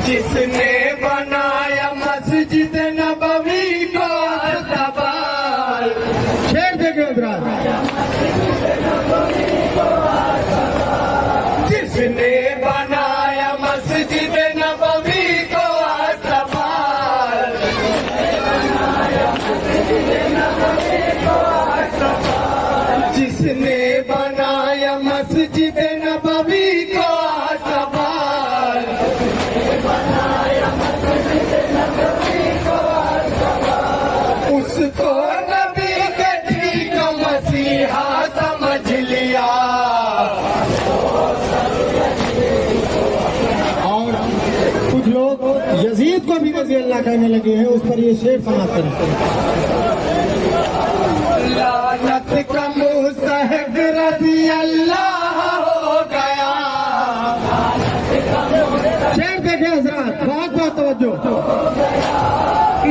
जिसने बनाया मस्जिद नबवी को अस्तबाल। शेर देखे हजरात। जिसने बनाया मस्जिद नबवी को अस्तबाल। जिसने बनाया मस्जिद नबवी को अस्तबाल। उसको नबी के ठीक मसीहा समझ लिया। और कुछ लोग यजीद को भी वजी अल्लाह कहने लगे हैं, उस पर ये शेर समाप्त करें। लानत का मुस्तहिक रज़ी अल्लाह हो गया। शेर देखे हजरात, बहुत बहुत तवज्जो।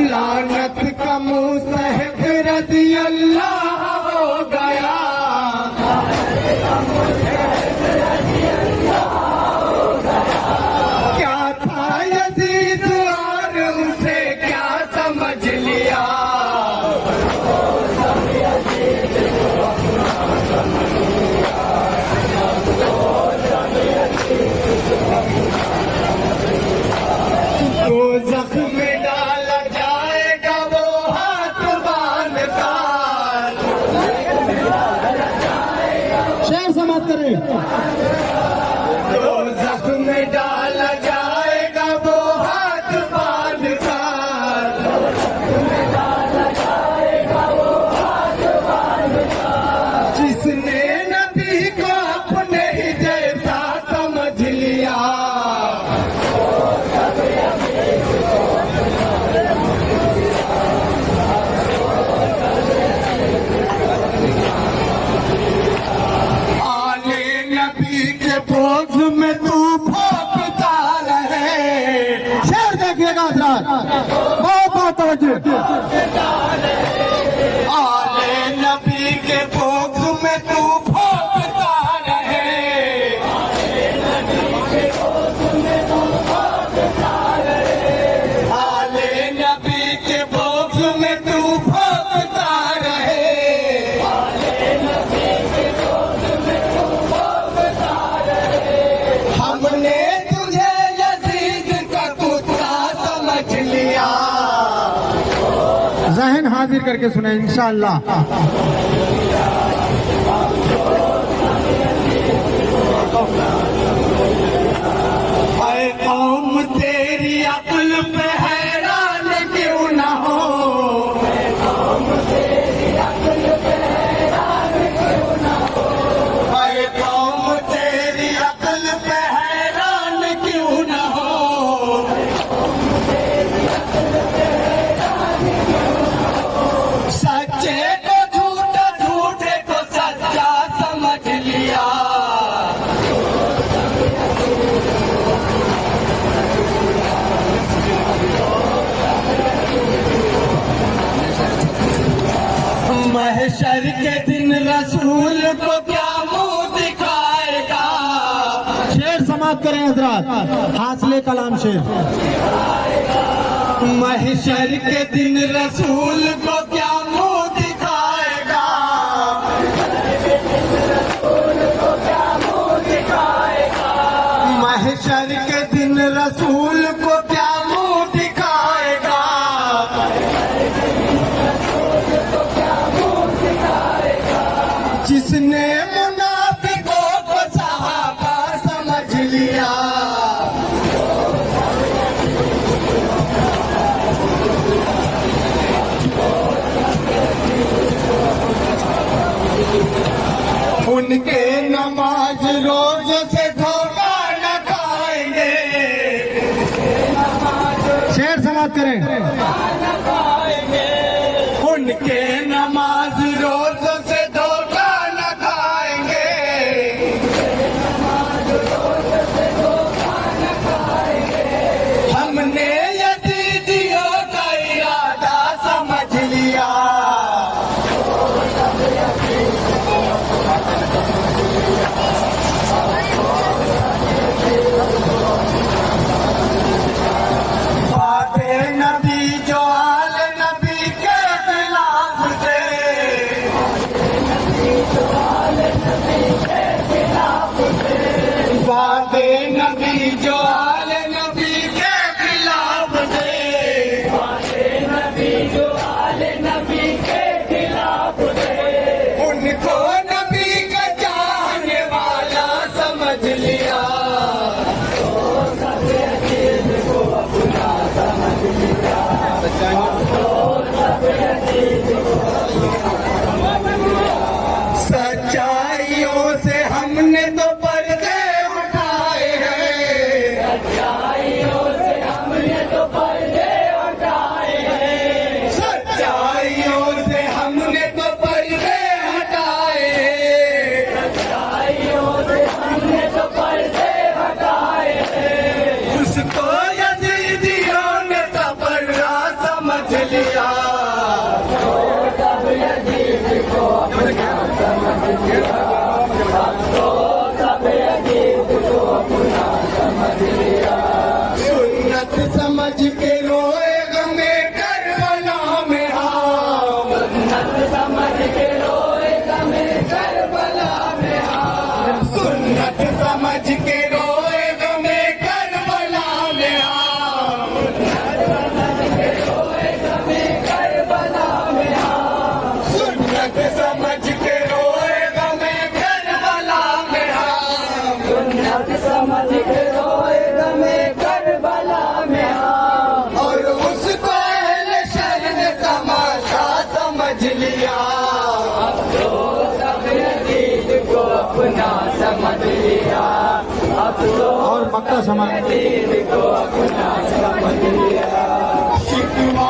लानत का मुस्तहिक रज़ी अल्लाह हो गया। क्या था यजीद और उसे क्या समझ लिया। तो जख्म में डाला जाएगा वो हाथ बांध कर। शेर समाप्त करें। तो जख्म में डाला जाएगा वो हाथ बांध कर। जिसने नबी को अपने ही जैसा समझ लिया। आले नबी के बोझ में तू भोंकता रहे। शेर देखिएगा हजरात, बहुत बहुत तवज्जो। आले नबी के बोझ में तू भोंकता रहे। आले नबी के बोझ में तू भोंकता रहे। हमने तुझे यजीद का कुत्ता समझ लिया। जहन हाजिर करके सुने इंशाअल्लाह। ऐ कौम तेरी अक्ल पे हैरान क्यों न हो। ऐ कौम तेरी अक्ल पे हैरान क्यों न हो। सच्चे को झूठा, झूठे को सच्चा समझ लिया। महशर के दिन रसूल को क्या मुंह दिखाएगा। शेर समाप्त करें हजरात, हासिले कलाम शेर। महशर के दिन रसूल को क्या मुंह दिखाएगा। महशर के दिन रसूल को क्या मुंह दिखाएगा। जिसने मुनाफिकों को सहाबा समझ लिया। उनके नमाज रोज से धोखा न खाएंगे। शेर समाप्त करें। उनके नमाज रोज से धोखा न खाएंगे। हमने यजीदियों का इरादा समझ लिया। सुन्नत समझ के रोए गमे करबला में हाँ सुन्नत समझ के रोए गमे करबला में हाँ सुन्नत समझ के रोए गमे करबला में हाँ सुन्नत समझ के रोए गमे करबला में हाँ सुन्नत समझ के रोए गमे करबला में हाँ और उसको अहले शर ने तमाशा समझ लिया अब तो सब यजीद को अपना समझ लिया अब तो और मक्का समाज यजीद को अपना समझ लिया शिकवा